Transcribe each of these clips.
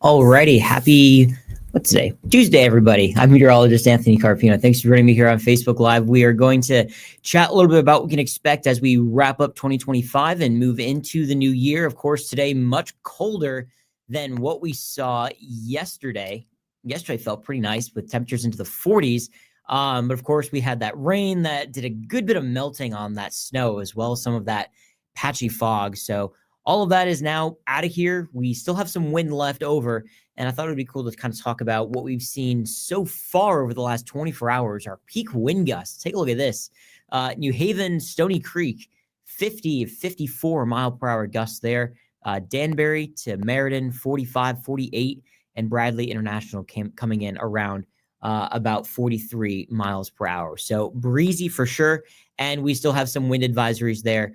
Alrighty, happy, what's today? Tuesday, everybody. I'm meteorologist Anthony Carpino. Thanks for joining me here on Facebook Live. We are going to chat a little bit about what we can expect as we wrap up 2025 and move into the new year. Of course, today, much colder than what we saw yesterday. Yesterday felt pretty nice with temperatures into the 40s. But of course, we had that rain that did a good bit of melting on that snow, as well as some of that patchy fog. So all of that is now out of here. We still have some wind left over, and I thought it would be cool to kind of talk about what we've seen so far over the last 24 hours, our peak wind gusts. Take a look at this. New Haven, Stony Creek, 50, 54 mile per hour gusts there. Danbury to Meriden, 45, 48, and Bradley International coming in around about 43 miles per hour. So breezy for sure, and we still have some wind advisories there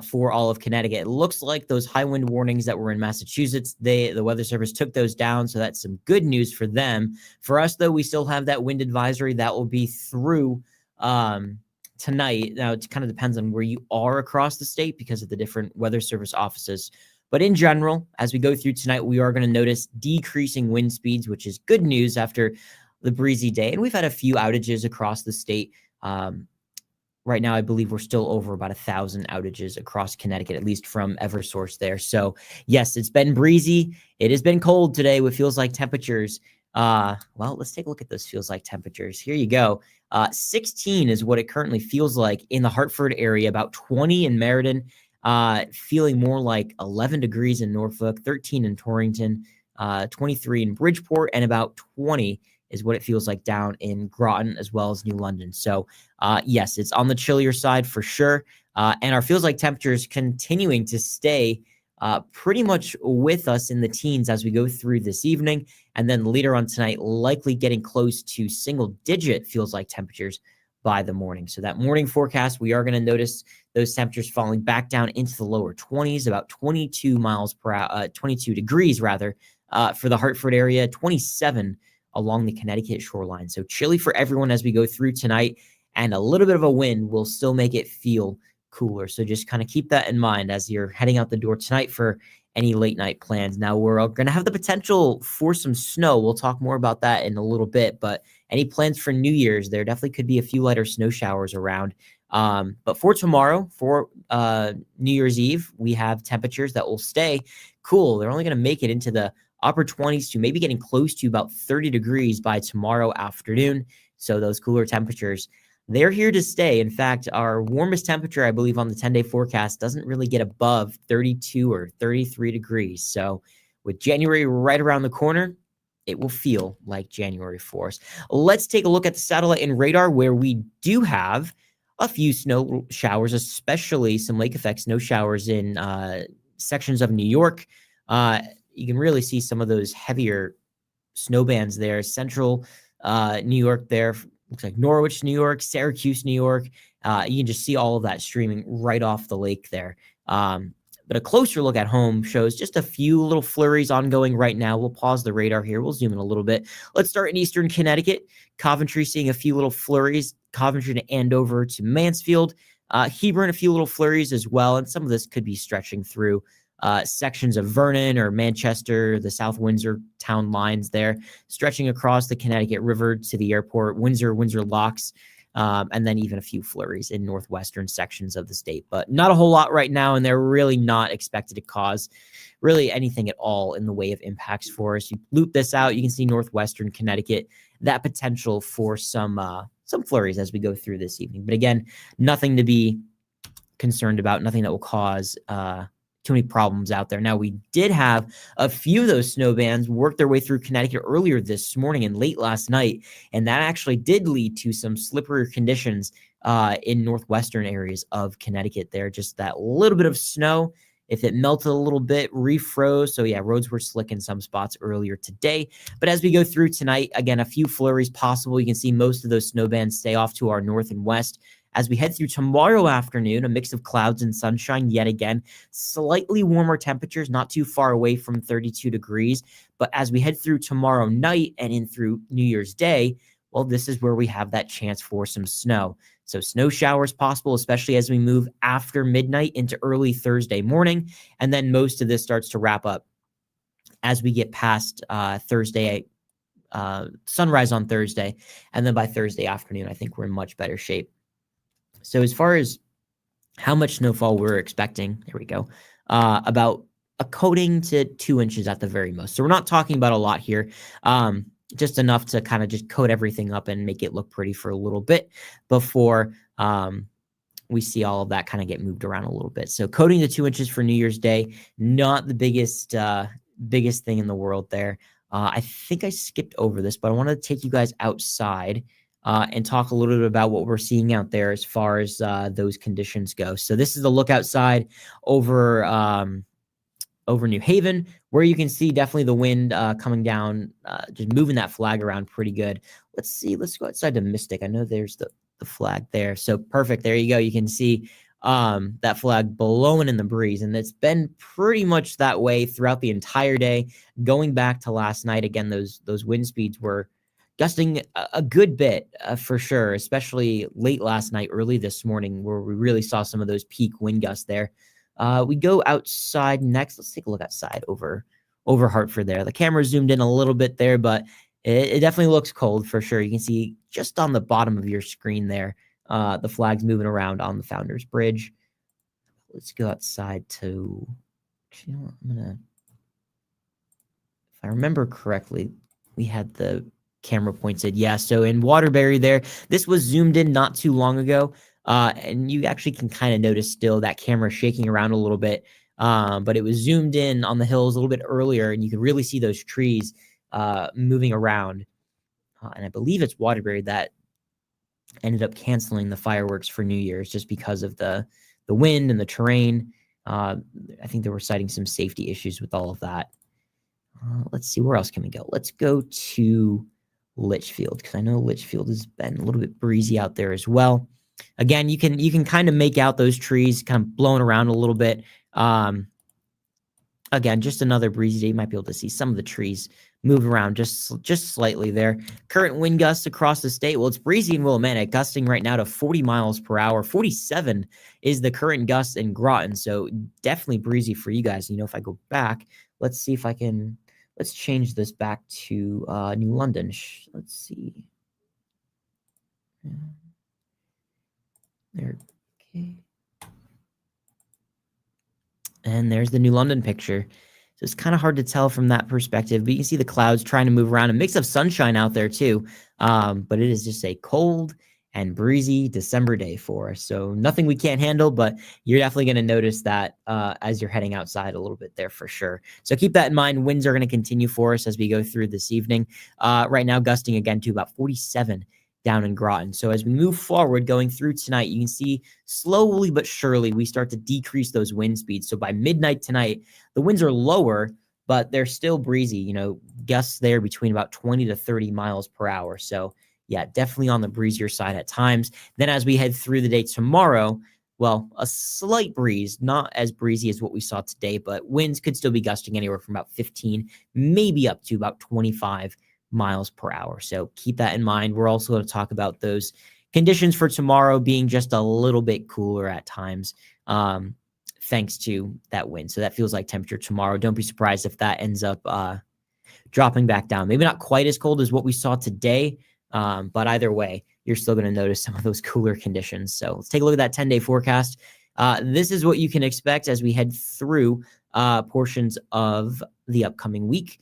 for all of Connecticut. It looks like those high wind warnings that were in Massachusetts, the Weather Service took those down, so that's some good news for them. For us, though, we still have that wind advisory that will be through tonight. Now, it kind of depends on where you are across the state because of the different Weather Service offices. But in general, as we go through tonight, we are going to notice decreasing wind speeds, which is good news after the breezy day. And we've had a few outages across the state. Right now, I believe we're still over about 1,000 outages across Connecticut, at least from Eversource there. So yes, it's been breezy. It has been cold today with feels like temperatures. Well, let's take a look at those feels like temperatures. Here you go. 16 is what it currently feels like in the Hartford area, about 20 in Meriden, feeling more like 11 degrees in Norfolk, 13 in Torrington, 23 in Bridgeport, and about 20 is what it feels like down in Groton as well as New London. So yes, it's on the chillier side for sure. And our feels like temperatures continuing to stay pretty much with us in the teens as we go through this evening. And then later on tonight, likely getting close to single digit feels like temperatures by the morning. So that morning forecast, we are going to notice those temperatures falling back down into the lower 20s, about 22 miles per hour, 22 degrees rather, for the Hartford area, 27 along the Connecticut shoreline. So chilly for everyone as we go through tonight, and a little bit of a wind will still make it feel cooler. So just kind of keep that in mind as you're heading out the door tonight for any late night plans. Now we're going to have the potential for some snow. We'll talk more about that in a little bit, but any plans for New Year's, there definitely could be a few lighter snow showers around. But for tomorrow, for New Year's Eve, we have temperatures that will stay cool. They're only going to make it into the upper 20s to maybe getting close to about 30 degrees by tomorrow afternoon. So those cooler temperatures, they're here to stay. In fact, our warmest temperature, I believe, on the 10-day forecast doesn't really get above 32 or 33 degrees. So with January right around the corner, it will feel like January for us. Let's take a look at the satellite and radar, where we do have a few snow showers, especially some lake effect snow showers in sections of New York. You can really see some of those heavier snow bands there. Central New York there, looks like Norwich, New York, Syracuse, New York. You can just see all of that streaming right off the lake there. But a closer look at home shows just a few little flurries ongoing right now. We'll pause the radar here. We'll zoom in a little bit. Let's start in eastern Connecticut. Coventry seeing a few little flurries. Coventry to Andover to Mansfield. Hebron, a few little flurries as well. And some of this could be stretching through sections of Vernon or Manchester, the South Windsor town lines there, stretching across the Connecticut River to the airport, Windsor locks, and then even a few flurries in northwestern sections of the state. But not a whole lot right now, and they're really not expected to cause really anything at all in the way of impacts for us. You loop this out, you can see northwestern Connecticut, that potential for some flurries as we go through this evening. But again, nothing to be concerned about, nothing that will cause too many problems out there. Now, we did have a few of those snow bands work their way through Connecticut earlier this morning and late last night, and that actually did lead to some slipperier conditions in northwestern areas of Connecticut there. Just that little bit of snow. If it melted a little bit, refroze. So yeah, roads were slick in some spots earlier today. But as we go through tonight, again, a few flurries possible. You can see most of those snow bands stay off to our north and west. As we head through tomorrow afternoon, a mix of clouds and sunshine yet again. Slightly warmer temperatures, not too far away from 32 degrees. But as we head through tomorrow night and in through New Year's Day, well, this is where we have that chance for some snow. So snow showers possible, especially as we move after midnight into early Thursday morning. And then most of this starts to wrap up as we get past Thursday, sunrise on Thursday. And then by Thursday afternoon, I think we're in much better shape. So as far as how much snowfall we're expecting, there we go, about a coating to 2 inches at the very most. So we're not talking about a lot here. Just enough to kind of just coat everything up and make it look pretty for a little bit before we see all of that kind of get moved around a little bit. So coating the 2 inches for New Year's Day, not the biggest thing in the world there. I think I skipped over this, but I want to take you guys outside and talk a little bit about what we're seeing out there as far as those conditions go. So this is the look outside over New Haven, where you can see definitely the wind coming down, just moving that flag around pretty good. Let's see. Let's go outside to Mystic. I know there's the flag there. So perfect. There you go. You can see that flag blowing in the breeze. And it's been pretty much that way throughout the entire day. Going back to last night, again, those wind speeds were gusting a good bit for sure, especially late last night, early this morning, where we really saw some of those peak wind gusts there. We go outside next. Let's take a look outside over Hartford there. The camera zoomed in a little bit there, but it definitely looks cold for sure. You can see just on the bottom of your screen there, the flags moving around on the Founders Bridge. Let's go outside to, you know what, if I remember correctly, we had the camera pointed. Yeah, so in Waterbury there, this was zoomed in not too long ago. And you actually can kind of notice still that camera shaking around a little bit. But it was zoomed in on the hills a little bit earlier, and you could really see those trees moving around. And I believe it's Waterbury that ended up canceling the fireworks for New Year's just because of the wind and the terrain. I think they were citing some safety issues with all of that. Let's see, where else can we go? Let's go to Litchfield, because I know Litchfield has been a little bit breezy out there as well. Again, you can kind of make out those trees kind of blowing around a little bit. Again, just another breezy day. You might be able to see some of the trees move around just slightly there. Current wind gusts across the state. Well, it's breezy in Willamette, gusting right now to 40 miles per hour. 47 is the current gust in Groton. So definitely breezy for you guys. You know, if I go back, let's see if I can, let's change this back to New London. Let's see. There. Okay. And there's the New London picture. So it's kind of hard to tell from that perspective, but you can see the clouds trying to move around. A mix of sunshine out there too. But it is just a cold and breezy December day for us. So nothing we can't handle, but you're definitely going to notice that as you're heading outside a little bit there for sure. So keep that in mind. Winds are going to continue for us as we go through this evening. Right now, gusting again to about 47 down in Groton. So as we move forward going through tonight, you can see slowly but surely we start to decrease those wind speeds. So by midnight tonight, the winds are lower, but they're still breezy, you know, gusts there between about 20 to 30 miles per hour. So yeah, definitely on the breezier side at times. Then as we head through the day tomorrow, well, a slight breeze, not as breezy as what we saw today, but winds could still be gusting anywhere from about 15, maybe up to about 25 miles per hour. So keep that in mind. We're also going to talk about those conditions for tomorrow being just a little bit cooler at times, thanks to that wind. So that feels like temperature tomorrow. Don't be surprised if that ends up dropping back down. Maybe not quite as cold as what we saw today, but either way, you're still going to notice some of those cooler conditions. So let's take a look at that 10-day forecast. This is what you can expect as we head through portions of the upcoming week.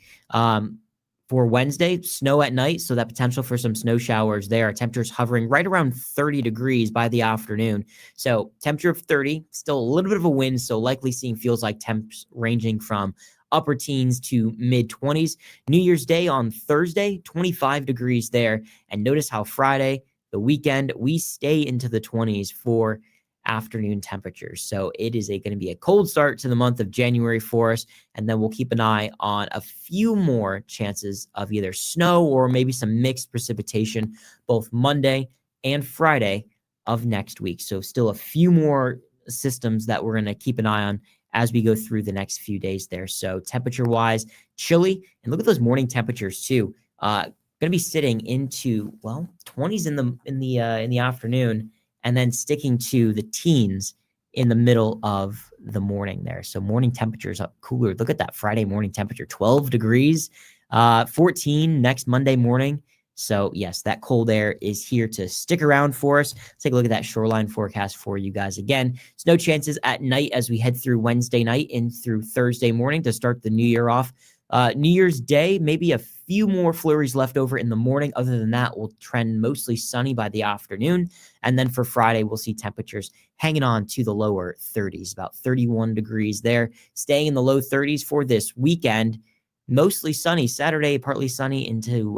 For Wednesday, snow at night, so that potential for some snow showers there. Temperatures hovering right around 30 degrees by the afternoon. So temperature of 30, still a little bit of a wind, so likely seeing feels like temps ranging from upper teens to mid 20s. New Year's Day on Thursday, 25 degrees there. And notice how Friday, the weekend, we stay into the 20s for afternoon temperatures. So it is going to be a cold start to the month of January for us. And then we'll keep an eye on a few more chances of either snow or maybe some mixed precipitation, both Monday and Friday of next week. So still a few more systems that we're going to keep an eye on as we go through the next few days there. So temperature wise, chilly, and look at those morning temperatures too. Going to be sitting into 20s in the afternoon, and then sticking to the teens in the middle of the morning there. So morning temperatures up cooler. Look at that Friday morning temperature, 12 degrees, 14 next Monday morning. So yes, that cold air is here to stick around for us. Let's take a look at that shoreline forecast for you guys again. Snow chances at night as we head through Wednesday night and through Thursday morning to start the new year off. New Year's Day, maybe a few more flurries left over in the morning. Other than that, we'll trend mostly sunny by the afternoon. And then for Friday, we'll see temperatures hanging on to the lower 30s, about 31 degrees there, staying in the low 30s for this weekend. Mostly sunny Saturday, partly sunny into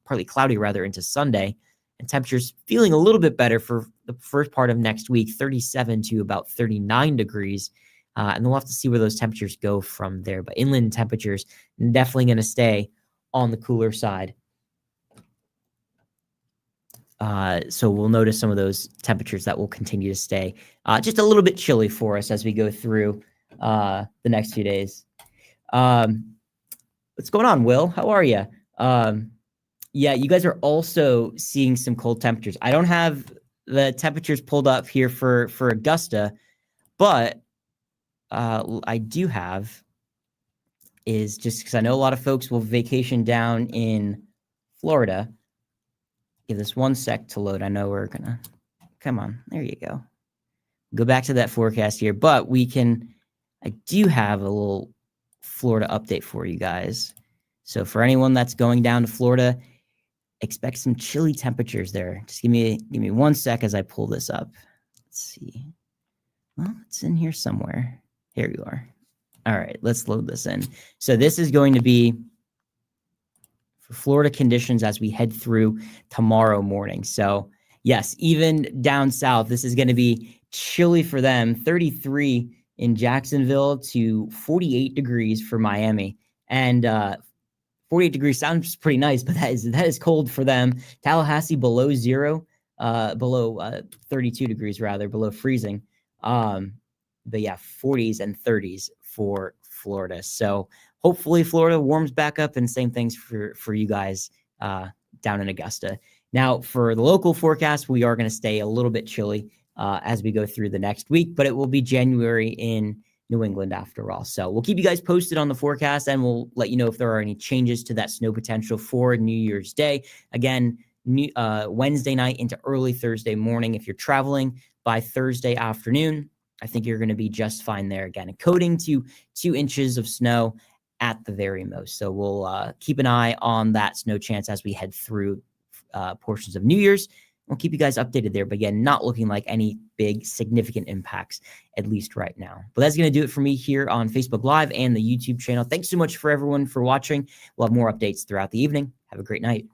partly cloudy rather into Sunday, and temperatures feeling a little bit better for the first part of next week, 37 to about 39 degrees. And we'll have to see where those temperatures go from there. But inland temperatures definitely going to stay on the cooler side. So we'll notice some of those temperatures that will continue to stay just a little bit chilly for us as we go through the next few days. What's going on, Will? How are you? Yeah, you guys are also seeing some cold temperatures. I don't have the temperatures pulled up here for Augusta, but I do have is just because I know a lot of folks will vacation down in Florida. Give this one sec to load. I know we're going to come on. There you go. Go back to that forecast here, but I do have a little Florida update for you guys. So for anyone that's going down to Florida, expect some chilly temperatures there. Just give me 1 sec as I pull this up. Let's see. Well, it's in here somewhere. Here you are. All right, let's load this in. So this is going to be for Florida conditions as we head through tomorrow morning. So yes, even down south, this is going to be chilly for them. 33 in Jacksonville to 48 degrees for Miami. And 48 degrees sounds pretty nice, but that is cold for them. Tallahassee below zero, below 32 degrees rather, below freezing. But yeah, 40s and 30s for Florida. So hopefully Florida warms back up, and same things for you guys down in Augusta. Now for the local forecast, we are going to stay a little bit chilly as we go through the next week, but it will be January in New England after all. So we'll keep you guys posted on the forecast, and we'll let you know if there are any changes to that snow potential for New Year's Day. Again, Wednesday night into early Thursday morning. If you're traveling by Thursday afternoon, I think you're going to be just fine there. Again, a coating to 2 inches of snow at the very most. So we'll keep an eye on that snow chance as we head through portions of New Year's. We'll keep you guys updated there. But again, not looking like any big significant impacts, at least right now. But that's going to do it for me here on Facebook Live and the YouTube channel. Thanks so much for everyone for watching. We'll have more updates throughout the evening. Have a great night.